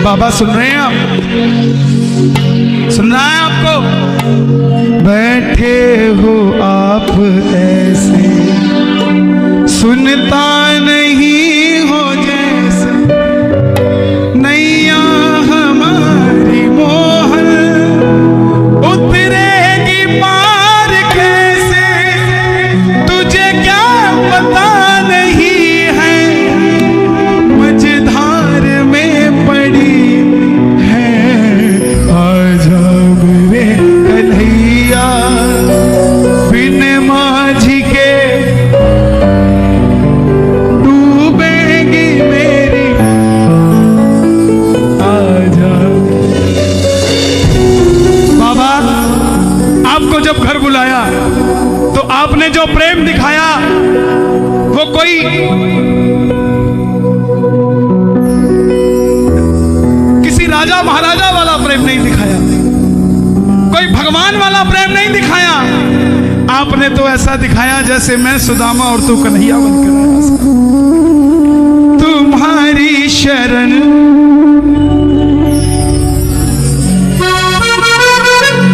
बाबा सुन रहे हैं आप? सुन रहा है आपको? बैठे हो आप ऐसे, सुनता नहीं हो जैसे, नैया हमारी मोहन उतरेगी पार कैसे, तुझे क्या पता नहीं है मझधार में पड़ी है। आजा मेरे कन्हैया बिन माझी के डूबेगी मेरी, आजा। बाबा आपको जब घर बुलाया तो आपने जो प्रेम दिखाया वो कोई किसी राजा महाराजा वाला प्रेम नहीं दिखाया, कोई भगवान वाला प्रेम नहीं दिखाया। आपने तो ऐसा दिखाया जैसे मैं सुदामा और तू कन्हैया बनकर आया। तुम्हारी शरण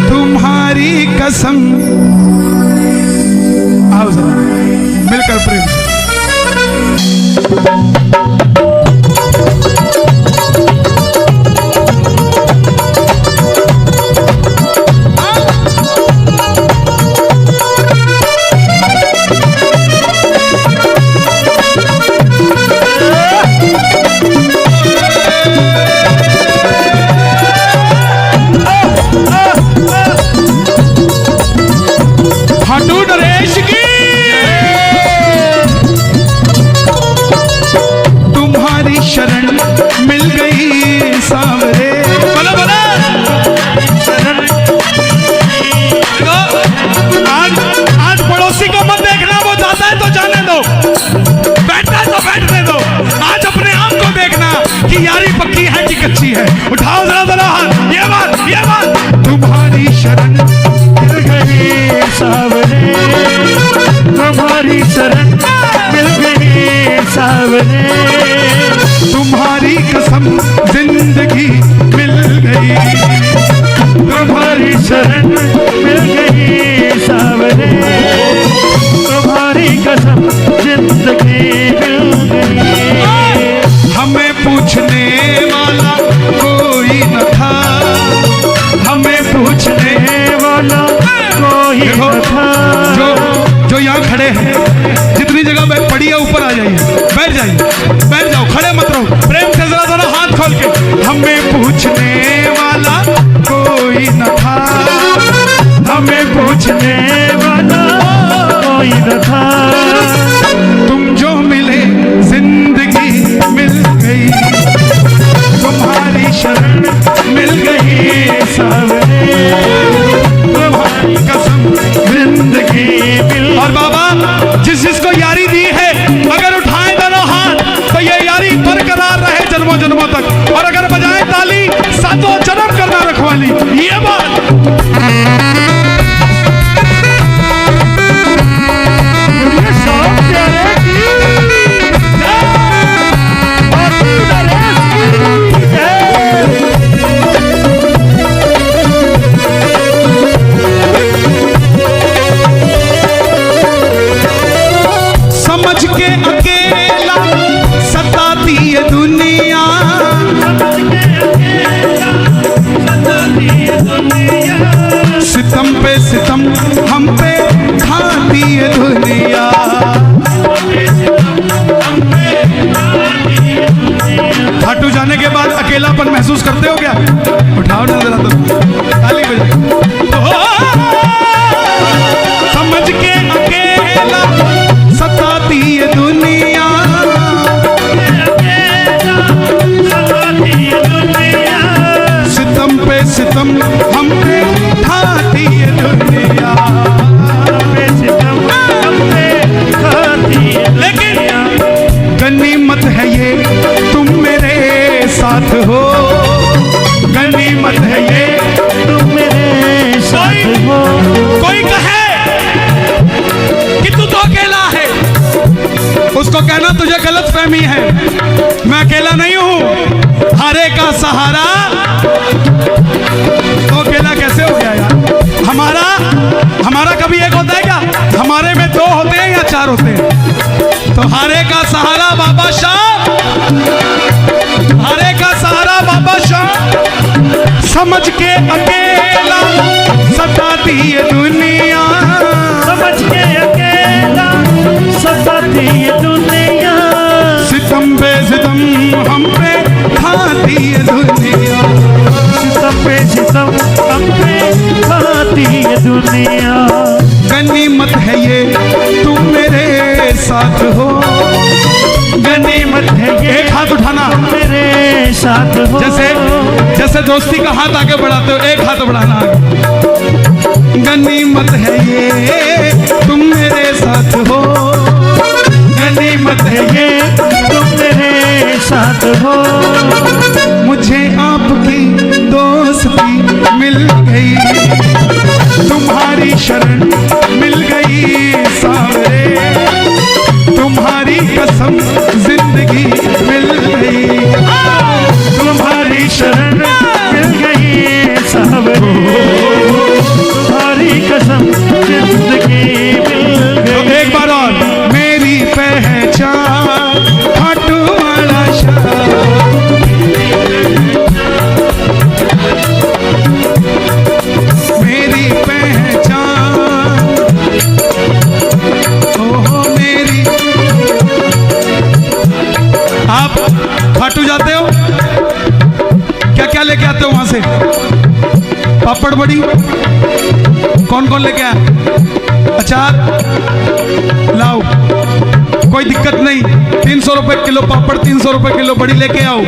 तुम्हारी कसम, आओ जरा मिलकर प्रेम से। यारी पक्की है कि कच्ची है? उठाओ जरा जरा हाथ, ये बात। तुम्हारी शरण मिल गई सावरे, तुम्हारी शरण मिल गई सावरे, तुम्हारी कसम जिंदगी मिल गई, तुम्हारी शरण मिल गई सावरे, तुम्हारी कसम जिंदगी मिल गई। हमें पूछने वाला कोई न था, हमें पूछने वाला कोई न था। जो यहाँ खड़े हैं, जितनी जगह पड़ी है ऊपर आ जाइए, बैठ जाइए, बैठ जाओ, खड़े मत रहो, प्रेम से जरा जरा हाथ खोल के। हमें पूछने वाला कोई न था, हमें पूछने वाला कोई न था, तुम जो मिले जिंदगी मिल गई, तुम्हारी शरण मिल गई सावरे, तुम्हारी कसम जिंदगी मिल। और बाबा जिसको यारी दी है, अगर उठाए दोनों हाथ तो ये यारी बरकरार रहे जन्मों जन्मों तक, और अगर बजाए ताली सातों जन्म करना रखवाली। ये बात समझ के अकेला सताती है दुनिया, सितम पे सितम हम पे ढाती है दुनिया। खाटू जाने के बाद अकेलापन महसूस करते हो क्या? उठाओ ना जरा तो ताली बजाओ। समझ के अकेला सताती है दुनिया, सितम पे सितम हम पे ढाती है दुनिया, लेकिन गनीमत है ये तुम मेरे साथ हो, गनीमत है ये तुम मेरे साथ हो। कोई कहे कि तू तो अकेला है, उसको कहना तुझे गलत फहमी है, मैं अकेला नहीं हूं। हारे का सहारा तो अकेला कैसे हो गया यार? हमारा कभी एक होता है क्या? हमारे में दो होते हैं या चार होते हैं? तो हारे का सहारा बाबा शाह, हारे का सहारा बाबा शाह, समझ के अकेला सताती ये दुनिया, समझ के अकेला सताती ये दुनिया, सितम पे सितम हम पे खाती ये दुनिया, सितम पे सितम हम पे खाती ये दुनिया। गनीमत है ये तुम मेरे साथ हो, गनीमत है ये एक हाथ उठाना, मेरे साथ हो। जैसे दोस्ती का हाथ आगे बढ़ाते हो, एक हाथ बढ़ाना। गनीमत है ये तुम मेरे साथ हो, गनीमत है ये तुम मेरे साथ हो। मुझे आपकी दोस्ती मिल गई, तुम्हारी शरण मिल गई सावरे, तुम्हारी कसम जिंदगी मिल गई, तुम्हारी शरण मिल गई सावरे, तुम्हारी कसम जिंदगी मिल तो गई। एक बार और, मेरी पहचान खाटू वाला शाह, मेरी पहचान, ओहो मेरी। आप खाटू जाते हो, क्या क्या लेके आते हो वहां से? पापड़ बड़ी कौन कौन लेके आया? अचार लाओ, कोई दिक्कत नहीं। 300 रुपए किलो पापड़, 300 रुपए किलो बड़ी लेके आओ।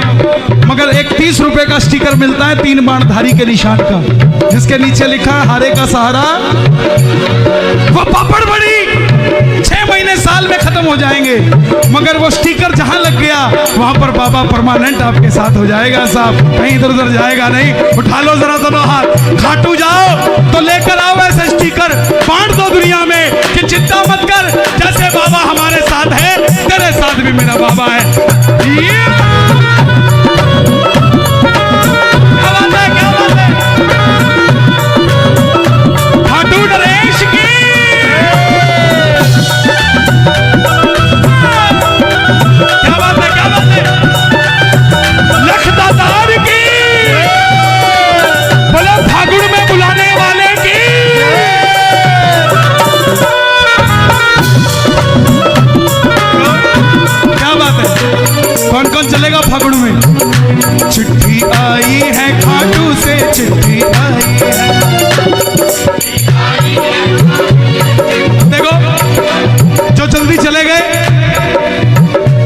मगर एक 30 रुपए का स्टिकर मिलता है 3 बाणधारी के निशान का, जिसके नीचे लिखा है हारे का सहारा। वो पापड़ बड़ी 6 महीने साल में खत्म हो जाएंगे, मगर वो स्टिकर जहां लग गया वहां पर बाबा परमानेंट आपके साथ हो जाएगा साहब, कहीं इधर उधर जाएगा नहीं। उठा लो जरा दोनों हाथ, खाटू जाओ तो लेकर आओ ऐसे स्टिकर, बांट दो दुनिया में कि चिंता मत कर, जैसे बाबा हमारे साथ है तेरे साथ भी मेरा बाबा है। क्या बात है, क्या बात है? खाटू नरेश की, क्या बात है, क्या बात है? लखदातार की, बोलो फागुन में बुलाने वाले की। क्या बात है? कौन कौन चलेगा फागुन में? चिट्ठी आई है खाटू से, चिट्ठी आई है। देखो जो जल्दी चले गए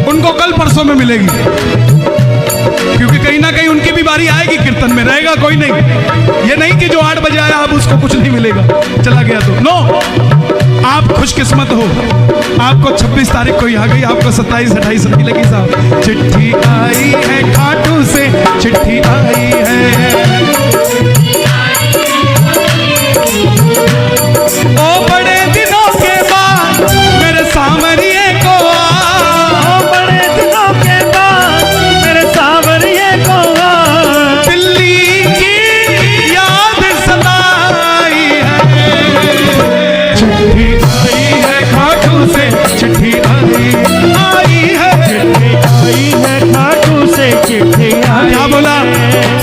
उनको कल परसों में मिलेगी, क्योंकि कहीं ना कहीं उनकी भी बारी आएगी, कीर्तन में रहेगा कोई नहीं। ये नहीं कि जो 8 बजे आया अब उसको कुछ नहीं मिलेगा, चला गया तो नो। आप खुशकिस्मत हो, आपको 26 तारीख को ही आ गई, आपको 27 28 मिलेगी साहब। चिट्ठी आई है खाटू से, चिट्ठी आई है, ओ बड़े दिनों के बाद मेरे सामरिए को आ, ओ बड़े दिनों के बाद मेरे सावरिये को आ, दिल्ली की याद सताई है। चिट्ठी आई है खाटू से, चिट्ठी आई है, चिट्ठी आई है खाटू से, चिट्ठी आई क्या बोला? है।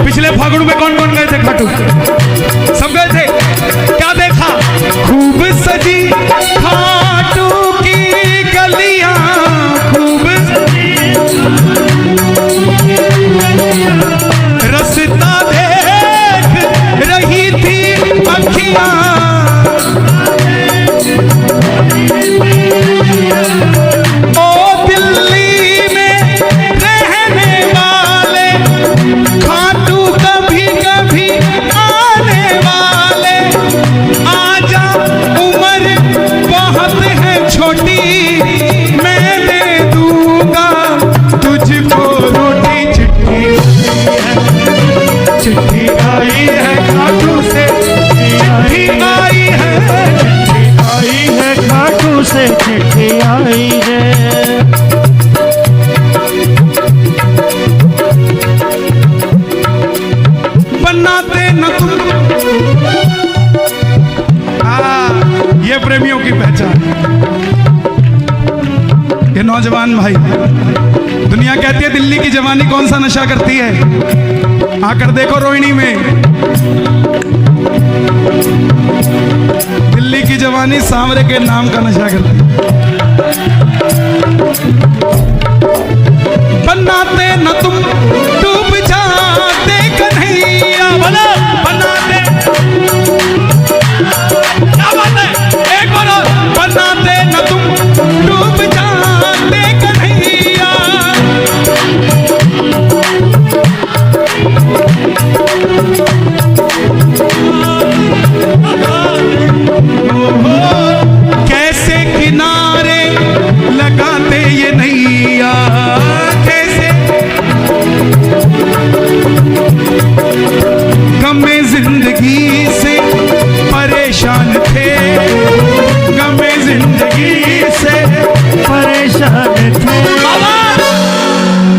बनाते न तुम। ये प्रेमियों की पहचान। ये नौजवान भाई, दुनिया कहती है दिल्ली की जवानी कौन सा नशा करती है, आकर देखो रोहिणी में। दिल्ली की जवानी सांवरे के नाम का नशा करती है। बनाते न तुम डूब जाते कन्हैया, बोलो बनाते, क्या बात है, एक बार और। बनाते न तुम डूब जाते कन्हैया, कैसे किनारे लगाते ये नैया, कैसे गमे जिंदगी से परेशान थे, गमे जिंदगी से परेशान थे। बाबा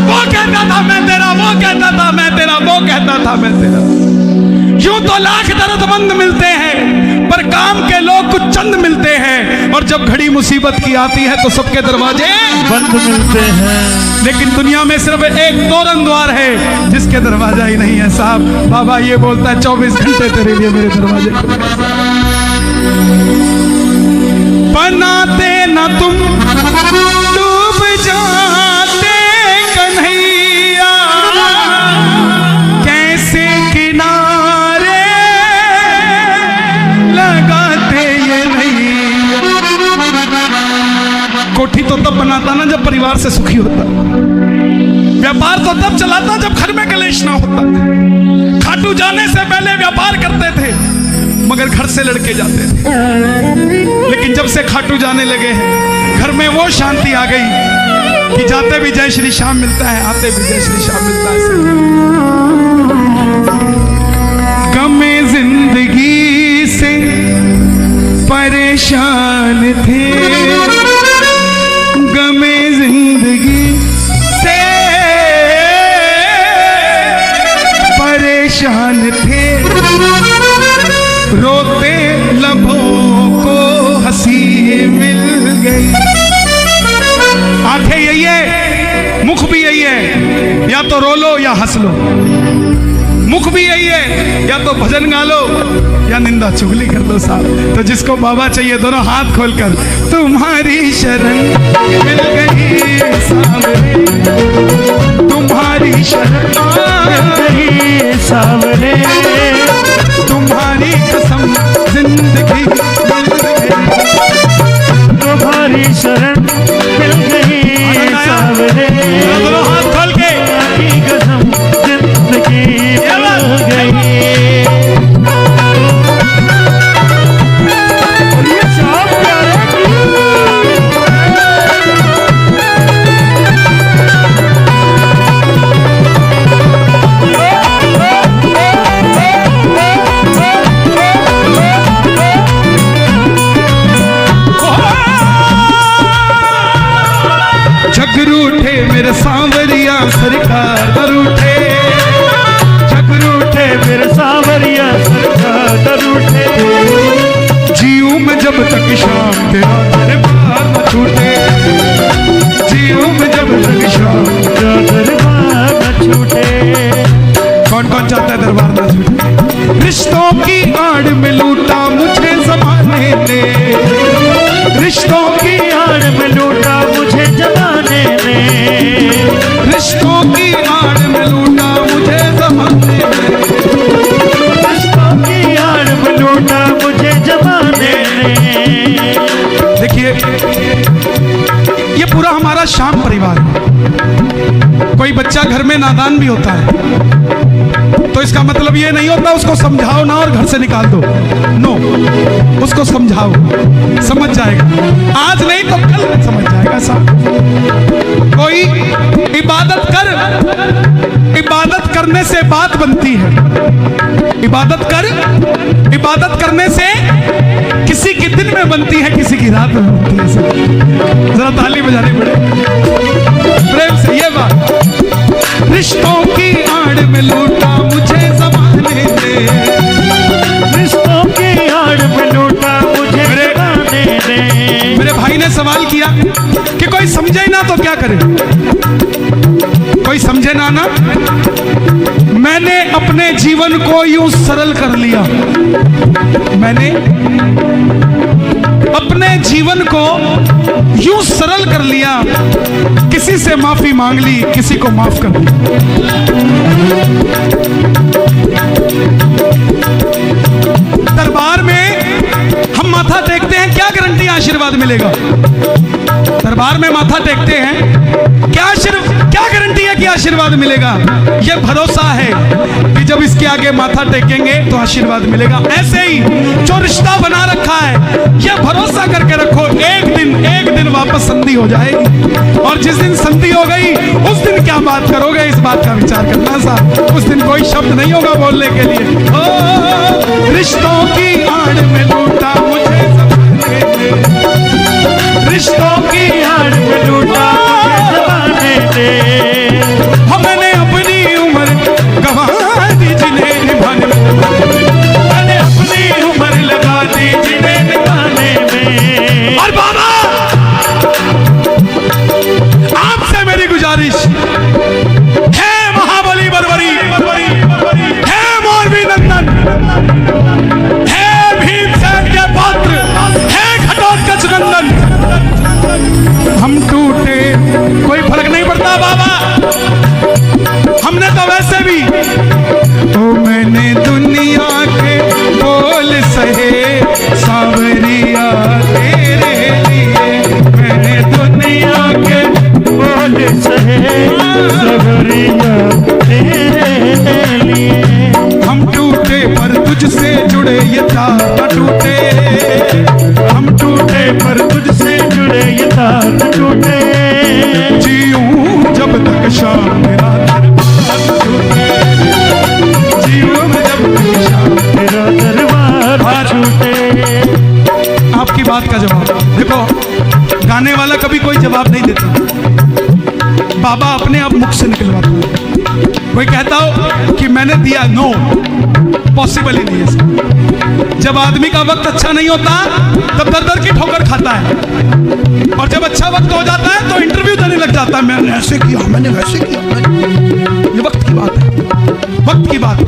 वो कहता था मैं तेरा, वो कहता था मैं तेरा, वो कहता था मैं तेरा। यूं तो लाख दर्दमंद मिलते हैं, पर काम के लोग कुछ चंद मिलते हैं, और जब घड़ी मुसीबत की आती है तो सबके दरवाजे बंद मिलते हैं। लेकिन दुनिया में सिर्फ एक तोरण द्वार है जिसके दरवाजा ही नहीं है साहब। बाबा ये बोलता है 24 घंटे तेरे लिए मेरे दरवाजे खुले। बनाते न तुम डूब जाते कन्हैया, कैसे किनारे लगाते ये नहीं। कोठी तो तब बनाता ना जब परिवार से सुखी होता, व्यापार तो तब चलाता जब घर में कलेश ना होता। खाटू जाने से पहले व्यापार करते थे मगर घर से लड़के जाते थे, लेकिन जब से खाटू जाने लगे हैं घर में वो शांति आ गई कि जाते भी जय श्री श्याम मिलता है, आते भी जय श्री श्याम मिलता है। गमे जिंदगी से परेशान थे, गमे जिंदगी से परेशान थे, रोते लबों को हंसी मिल गई। आंखें यही है, मुख भी यही है, या तो रो लो या हंस लो। मुख भी यही है, या तो भजन गा लो या निंदा चुगली कर दो साहब। तो जिसको बाबा चाहिए दोनों हाथ खोलकर तुम्हारी शरण मिल गई सावरे, तुम्हारी शरण मिल गई सावरे, तुम्हारी कसम जिंदगी मिल गई, तुम्हारी शरण मिल गई सावरे, दोनों हाथ खोल के तुम्हारी कसम जिंदगी मिल गई। ये शाम प्यारे की झगरूठे मेरे सांवरिया सरकार दरूठे, झगरूठे मेरे सांवरिया सरकार दरूठे, जीऊं में जब तक शाम तेरा दरबार न छूटे, जीऊं में जब तक शाम तेरा दरबार न छूटे। कौन कौन चाहता है दरबार न छूटे। रिश्तों की आड़ में लूटा मुझे जमाने ने, रिश्तों की आड़ में लूटा मुझे जमाने ने, रिश्तों की आड़ में लूटा मुझे जमाने ने, रिश्तों की आड़ में लूटा मुझे जमाने ने। देखिए ये पूरा हमारा श्याम परिवार है। कोई बच्चा घर में नादान भी होता है तो इसका मतलब ये नहीं होता उसको समझाओ ना और घर से निकाल दो, नो, उसको समझाओ, समझ जाएगा। आज नहीं तो कल समझ जाएगा साहब। कोई इबादत कर, इबादत करने से बात बनती है, इबादत कर, इबादत करने से किसी की दिन में बनती है, किसी की रात में बनती है। जरा ताली बजानी पड़े प्रेम से ये बात। रिश्तों की आड़ में लूटा मुझे ज़माने करे? कोई समझे ना? मैंने अपने जीवन को यूं सरल कर लिया, मैंने अपने जीवन को यूं सरल कर लिया, किसी से माफी मांग ली, किसी को माफ कर दिया। दरबार में हम माथा टेकते हैं, क्या गारंटी आशीर्वाद मिलेगा? दरबार में माथा टेकते हैं, क्या गारंटी है कि आशीर्वाद मिलेगा? यह भरोसा है कि जब इसके आगे माथा टेकेंगे तो आशीर्वाद मिलेगा। ऐसे ही जो रिश्ता बना रखा है, यह भरोसा करके रखो, एक दिन वापस संधि हो जाएगी। और जिस दिन संधि हो गई, उस दिन क्या बात करोगे, इस बात का विचार करना साहब। उस दिन कोई शब्द नहीं होगा बोलने के लिए। ओ रिश्तों की आड़ में लूटा मुझे ज़माने ने, रिश्तों की आड़ में लूटा मुझे ज़माने ने। हमने अपनी उम्र गवा दी जिन्हें निभाने में, मैंने अपनी उम्र लगा दी जिन्हें निभाने में। और बाबा आपसे मेरी गुजारिश है, महाबली बरबरी, है मोरबी नंदन, है भीमसेन के पुत्र, है घटोत्कच नंदन, हम टूटे कोई फर्क नहीं पड़ता बाबा, हमने तो वैसे भी तो मैंने दुनिया के बोल सहे सांवरिया तेरे लिए, मैंने दुनिया के बोल सहे सबरिया तेरे लिए। हम टूटे पर तुझसे जुड़े ये तार टूटे, हम टूटे पर तुझसे जुड़े ये तार न टूटे। जीऊं जब तक शाम मेरा दरबार टूटे, जीऊं मैं जब तक शाम तेरा दरबार छूटे। आपकी बात का जवाब देखो, गाने वाला कभी कोई जवाब नहीं देता, बाबा अपने आप मुख से निकलवाता है। कोई कहता हो कि मैंने दिया, नो, पॉसिबल ही नहीं है। जब आदमी का वक्त अच्छा नहीं होता तब दर दर की ठोकर खाता है, और जब अच्छा वक्त हो जाता है तो इंटरव्यू देने लग जाता है, मैंने ऐसे किया, मैंने वैसे किया। ये वक्त की बात है, वक्त की बात है।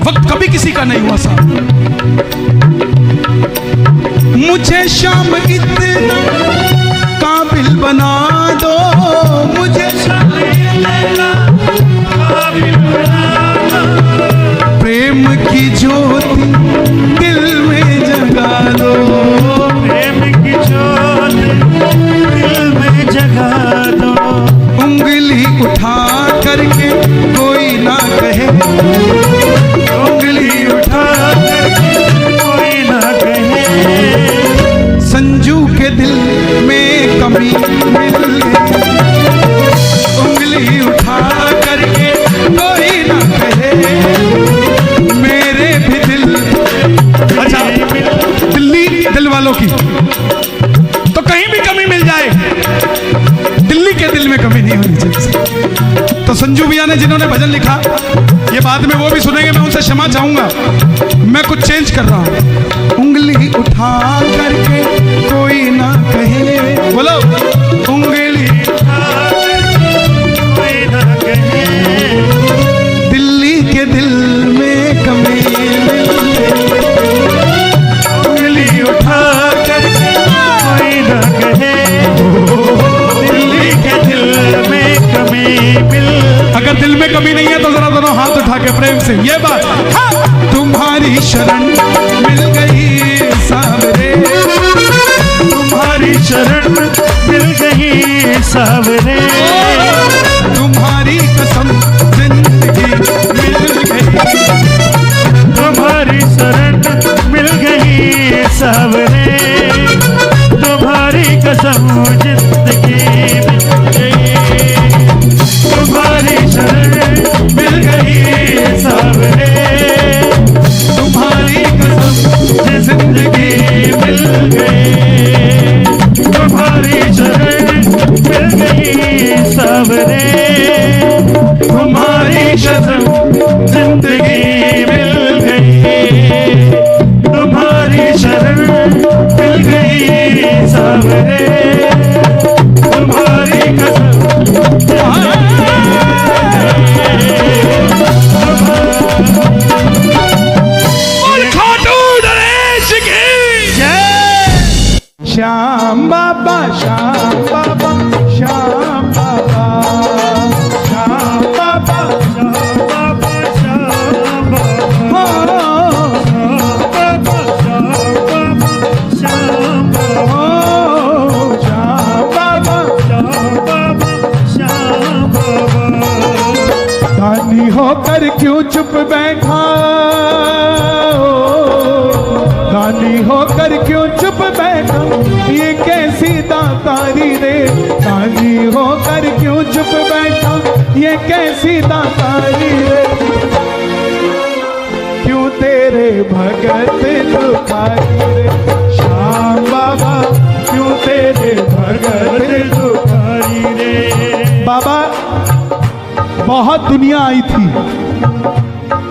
वक्त कभी किसी का नहीं हुआ साहब। मुझे शाम इतना काबिल बना दो, मुझे शाम इतना काबिल बना दो, प्रेम की ज्योति दिल में जगा दो, प्रेम की ज्योति दिल में जगा दो। उंगली उठा करके कोई ना कहे, उंगली उठा करके कोई ना कहे। संजू के दिल में कमी मिल गई, उंगली उठा करके कोई ना कहे, मेरे भी दिल। अच्छा, दिल्ली दिल वालों की तो कहीं भी कमी मिल जाए, दिल्ली के दिल में कमी नहीं होनी चाहिए। तो संजू भैया ने जिन्होंने भजन लिखा, ये बाद में वो भी सुनेंगे, मैं उनसे क्षमा चाहूंगा, मैं कुछ चेंज कर रहा हूं। उंगली उठा करके कोई ना कहे, बोलो, उंगली उठा करके कोई ना कहे। दिल्ली के दिल में कमी मिल गई, उंगली उठा करके कोई ना कहे। दिल्ली के दिल में कमी मिल। अगर दिल में कमी नहीं है तो जरा दोनों हाथ उठा के प्रेम से ये बात, हाँ। तुम्हारी शरण मिल गई सावरे, तुम्हारी शरण मिल गई सावरे। तुम्हारी कसम जिंदगी मिल गई, तुम्हारी शरण मिल गई सावरे। तुम्हारी कसम जिंदगी मिल गई, तुम्हारी शरण मिल गई सावरे। तुम्हारी कसम जिंदगी मिल गई, तुम्हारी शरण मिल गई सावरे। तुम्हारी कसम जिंदगी मिल गई, तुम्हारी शरण मिल गई सावरे। बाबा, श्याम बाबा, श्याम बाबा, श्याम बाबा, दानी होकर क्यों चुप बैठा, दानी होकर क्यों चुप बैठा, ये कैसी दातारी रे, दानी होकर क्यों चुप बैठा, ये कैसी दातारी रे, क्यों तेरे भगत दुखारी रे, श्याम बाबा, क्यों तेरे भगत दुखारी रे। बाबा, बहुत दुनिया आई थी,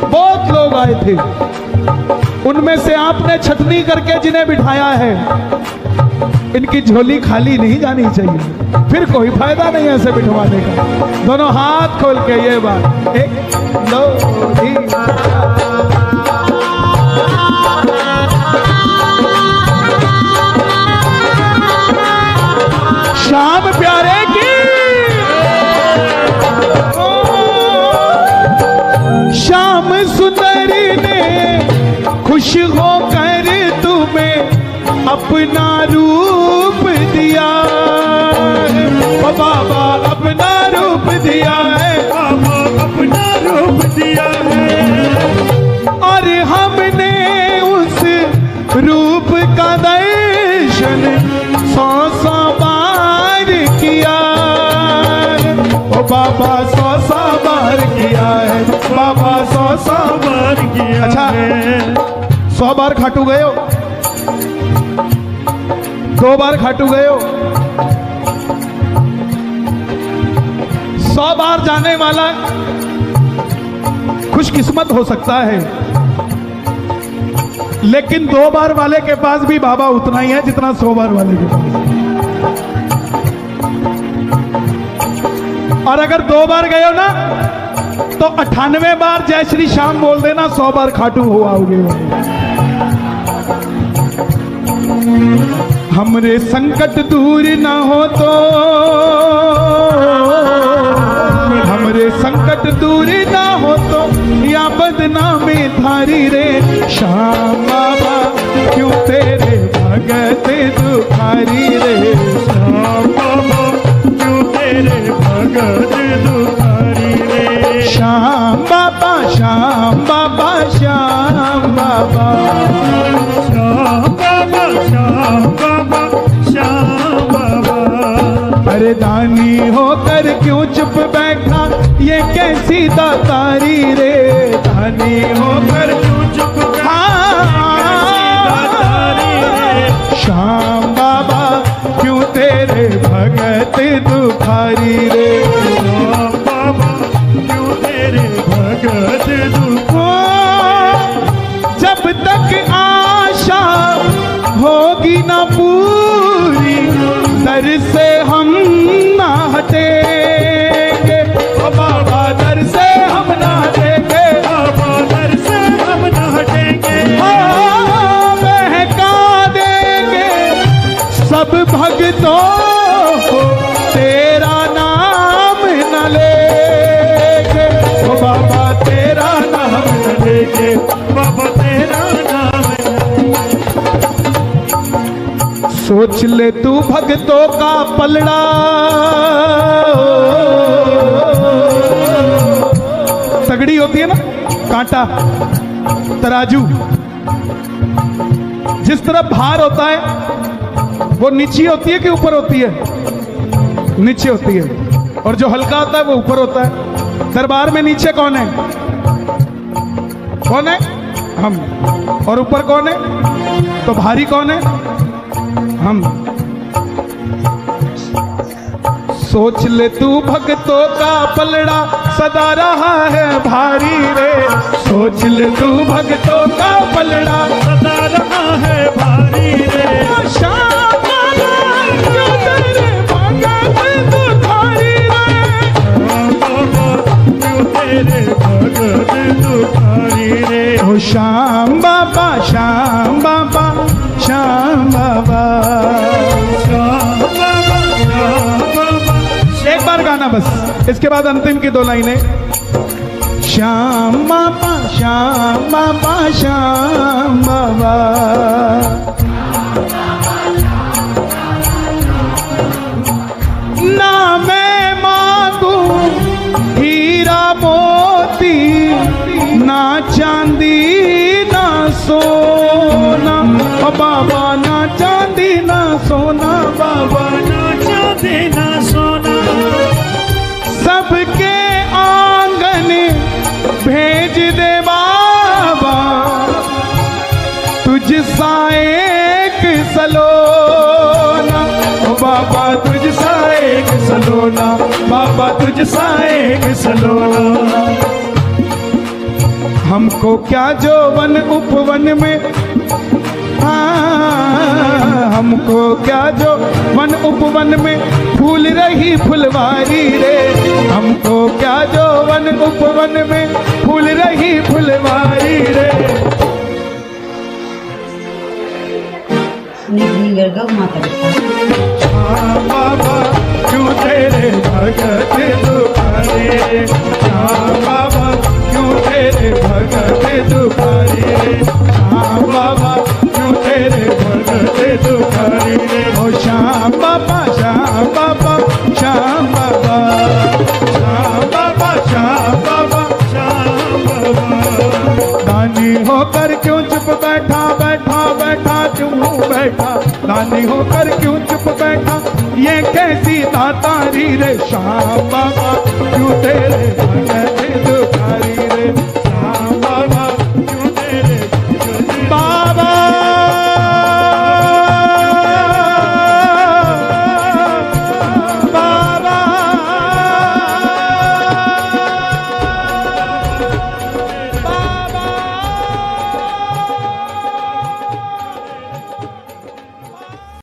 बहुत लोग आए थे, उनमें से आपने छटनी करके जिन्हें बिठाया है, इनकी झोली खाली नहीं जानी चाहिए, फिर कोई फायदा नहीं ऐसे बिठवाने का। दोनों हाथ खोल के ये बात, एक दो तीन। श्याम प्यारे की, श्याम सुंदरी ने खुश होकर तुम्हें अपना रूप दिया है, ओ बाबा अपना रूप दिया है, बाबा अपना रूप दिया है, और हमने उस रूप का दर्शन 100 बार किया है, ओ बाबा 100 बार किया है, बाबा 100 बार किया। अच्छा, 100 बार खाटू गए हो, 2 बार खाटू गए हो, 100 बार जाने वाला खुशकिस्मत हो सकता है, लेकिन 2 बार वाले के पास भी बाबा उतना ही है जितना 100 बार वाले के पास। और अगर 2 बार गए हो ना तो 98 बार जय श्री श्याम बोल देना, 100 बार खाटू हो आओगे। हमरे संकट दूर ना हो तो, हमरे संकट दूर ना हो तो, या बदनामी थारी रे, श्याम बाबा क्यों तेरे भगत दुखारी रे, श्याम बाबा क्यों तेरे भगत दुखारी रे, श्याम बाबा, श्याम बाबा, श्याम बाबा, श्याम बाबा, श्याम बाबा, श्याम बाबा। अरे दानी होकर क्यों चुप बैठा, ये कैसी दातारी रे, दानी होकर क्यों चुप बैठा, श्याम बाबा क्यों तेरे भगत दुखारी रे, श्याम बाबा क्यों तेरे भगत दुखारी। जब तक आशा होगी ना पूरी, दर से हम ना हटेंगे, ओ बाबा दर से हम ना हटेंगे, बाबा दर से हम ना हटेंगे, बहका देंगे सब भक्तों को, तेरा नाम न लेंगे, ओ बाबा तेरा नाम न लेंगे, बाबा तेरा नाम। सोच ले तू भक्तों का पलड़ा, तगड़ी होती है ना कांटा, तराजू, जिस तरह भार होता है वो नीचे होती है कि ऊपर होती है, नीचे होती है, और जो हल्का होता है वो ऊपर होता है। दरबार में नीचे कौन है, कौन है, हम, और ऊपर कौन है, तो भारी कौन है, हम। सोच ले तू भक्तों का पलड़ा सदा रहा है भारी रे, सोच ले तू भक्तों का पलड़ा सदा रहा है भारी रे, श्याम बाबा क्यों तेरे भगत दुखारी रे, क्यों तेरे भगत दुखारी रे, ओ श्याम बाबा, श्याम बाबा, श्याम बाबा, श्याम इसके बाद अंतिम की 2 लाइनें। श्याम बाबा श्याम बाबा श्याम बाबा, ना मैं मांगू हीरा मोती, ना चांदी ना सोना, ओ बाबा ना चांदी ना सोना, बाबा ना चांदी ना सोना, सबके आंगन भेज दे बाबा, तुझ सा एक सलोना, ओ बाबा तुझ सा एक सलोना, बाबा तुझ सा एक सलोना। हमको क्या जो वन उपवन में, हमको क्या जो वन उपवन में फूल रही फुलवारी रे, हमको क्या जो वन उपवन में फूल रही फुलवारी रे। श्याम बाबा क्यों तेरे भगत दुखारे, श्याम बाबा क्यों तेरे भगत दुखारे, श्याम बाबा क्यों तेरे भगत दुखारे, ओ श्याम बाबा श्याम बाबा श्याम बाबा, श्याम बाबा श्याम बाबा श्याम बाबा। दानी होकर क्यों चुप बैठा बैठा बैठा क्यों बैठा, दानी होकर क्यों चुप बैठा, ये कैसी दातारी रे, श्याम बाबा क्यों तेरे भगत